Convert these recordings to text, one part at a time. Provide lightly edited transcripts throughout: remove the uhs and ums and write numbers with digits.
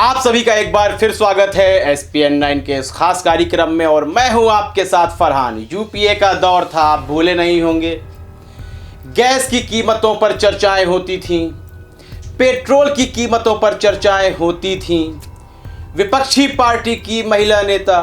आप सभी का एक बार फिर स्वागत है SPN9 के इस खास कार्यक्रम में और मैं हूं आपके साथ फरहान। यूपीए का दौर था, आप भूले नहीं होंगे। गैस की कीमतों पर चर्चाएं होती थीं, पेट्रोल की कीमतों पर चर्चाएं होती थीं। विपक्षी पार्टी की महिला नेता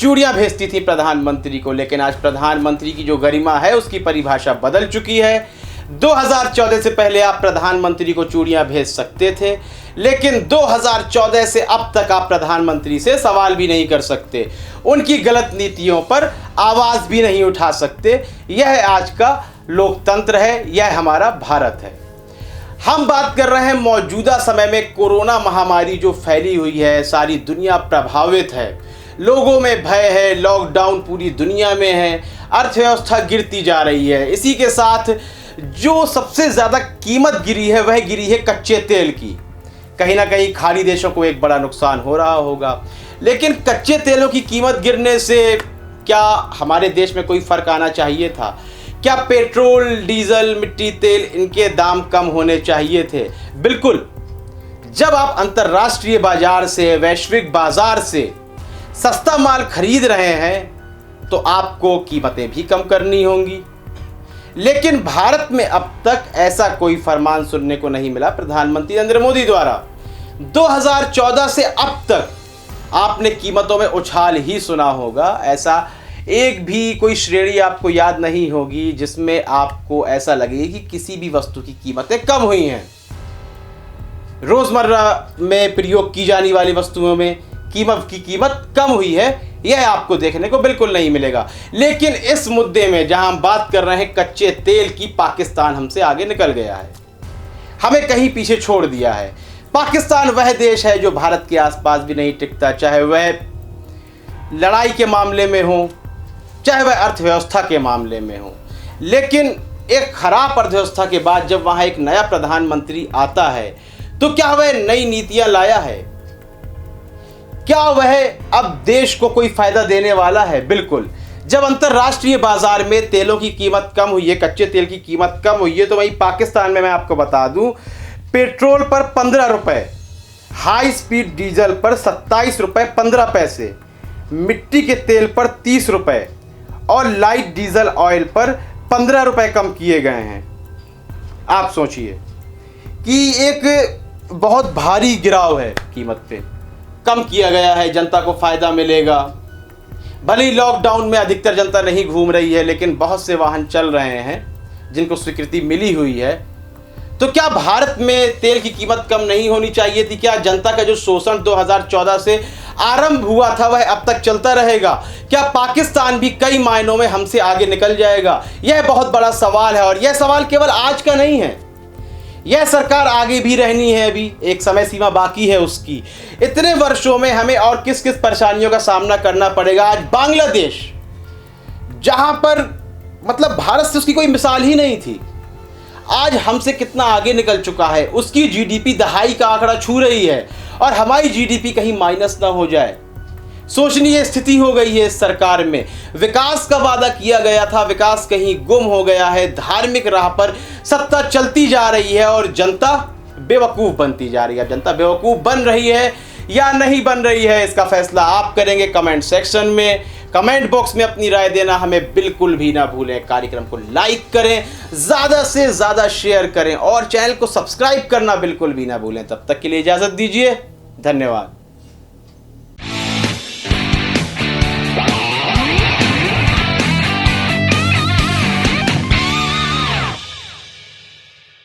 चूड़ियां भेजती थी प्रधानमंत्री को, लेकिन आज प्रधानमंत्री की जो गरिमा है उसकी परिभाषा बदल चुकी है। 2014 से पहले आप प्रधानमंत्री को चूड़ियां भेज सकते थे, लेकिन 2014 से अब तक आप प्रधानमंत्री से सवाल भी नहीं कर सकते, उनकी गलत नीतियों पर आवाज़ भी नहीं उठा सकते। यह आज का लोकतंत्र है, यह हमारा भारत है। हम बात कर रहे हैं मौजूदा समय में कोरोना महामारी जो फैली हुई है, सारी दुनिया प्रभावित है, लोगों में भय है, लॉकडाउन पूरी दुनिया में है, अर्थव्यवस्था गिरती जा रही है। इसी के साथ जो सबसे ज़्यादा कीमत गिरी है वह गिरी है कच्चे तेल की। कहीं ना कहीं खाड़ी देशों को एक बड़ा नुकसान हो रहा होगा, लेकिन कच्चे तेलों की कीमत गिरने से क्या हमारे देश में कोई फ़र्क आना चाहिए था? क्या पेट्रोल, डीजल, मिट्टी तेल इनके दाम कम होने चाहिए थे? बिल्कुल। जब आप अंतर्राष्ट्रीय बाजार से, वैश्विक बाजार से सस्ता माल खरीद रहे हैं तो आपको कीमतें भी कम करनी होंगी। लेकिन भारत में अब तक ऐसा कोई फरमान सुनने को नहीं मिला प्रधानमंत्री नरेंद्र मोदी द्वारा। 2014 से अब तक आपने कीमतों में उछाल ही सुना होगा। ऐसा एक भी कोई श्रेणी आपको याद नहीं होगी जिसमें आपको ऐसा लगे कि किसी भी वस्तु की कीमतें कम हुई हैं। रोजमर्रा में प्रयोग की जाने वाली वस्तुओं में कीमत कम हुई है, यह आपको देखने को बिल्कुल नहीं मिलेगा। लेकिन इस मुद्दे में जहां हम बात कर रहे हैं कच्चे तेल की, पाकिस्तान हमसे आगे निकल गया है, हमें कहीं पीछे छोड़ दिया है। पाकिस्तान वह देश है जो भारत के आसपास भी नहीं टिकता, चाहे वह लड़ाई के मामले में हो, चाहे वह अर्थव्यवस्था के मामले में हो। लेकिन एक खराब अर्थव्यवस्था के बाद जब वहां एक नया प्रधानमंत्री आता है तो क्या वह नई नीतियां लाया है? क्या वह अब देश को कोई फायदा देने वाला है? बिल्कुल। जब अंतर्राष्ट्रीय बाजार में तेलों की कीमत कम हुई है, कच्चे तेल की कीमत कम हुई है, तो वहीं पाकिस्तान में मैं आपको बता दूं, पेट्रोल पर 15 रुपए, हाई स्पीड डीजल पर 27 रुपए 15 पैसे, मिट्टी के तेल पर 30 रुपए और लाइट डीजल ऑयल पर 15 रुपए कम किए गए हैं। आप सोचिए कि एक बहुत भारी गिराव है कीमत पे, कम किया गया है, जनता को फ़ायदा मिलेगा। भले ही लॉकडाउन में अधिकतर जनता नहीं घूम रही है, लेकिन बहुत से वाहन चल रहे हैं जिनको स्वीकृति मिली हुई है। तो क्या भारत में तेल की कीमत कम नहीं होनी चाहिए थी? क्या जनता का जो शोषण 2014 से आरंभ हुआ था वह अब तक चलता रहेगा? क्या पाकिस्तान भी कई मायनों में हमसे आगे निकल जाएगा? यह बहुत बड़ा सवाल है और यह सवाल केवल आज का नहीं है। यह सरकार आगे भी रहनी है, अभी एक समय सीमा बाकी है उसकी। इतने वर्षों में हमें और किस किस परेशानियों का सामना करना पड़ेगा। आज बांग्लादेश, जहां पर मतलब भारत से उसकी कोई मिसाल ही नहीं थी, आज हमसे कितना आगे निकल चुका है। उसकी जीडीपी दहाई का आंकड़ा छू रही है और हमारी जीडीपी कहीं माइनस ना हो जाए। सोचनीय स्थिति हो गई है इस सरकार में। विकास का वादा किया गया था, विकास कहीं गुम हो गया है। धार्मिक राह पर सत्ता चलती जा रही है और जनता बेवकूफ़ बनती जा रही है। जनता बेवकूफ़ बन रही है या नहीं बन रही है, इसका फैसला आप करेंगे कमेंट सेक्शन में। कमेंट बॉक्स में अपनी राय देना हमें बिल्कुल भी ना भूलें। कार्यक्रम को लाइक करें, ज़्यादा से ज़्यादा शेयर करें और चैनल को सब्सक्राइब करना बिल्कुल भी ना भूलें। तब तक के लिए इजाज़त दीजिए, धन्यवाद।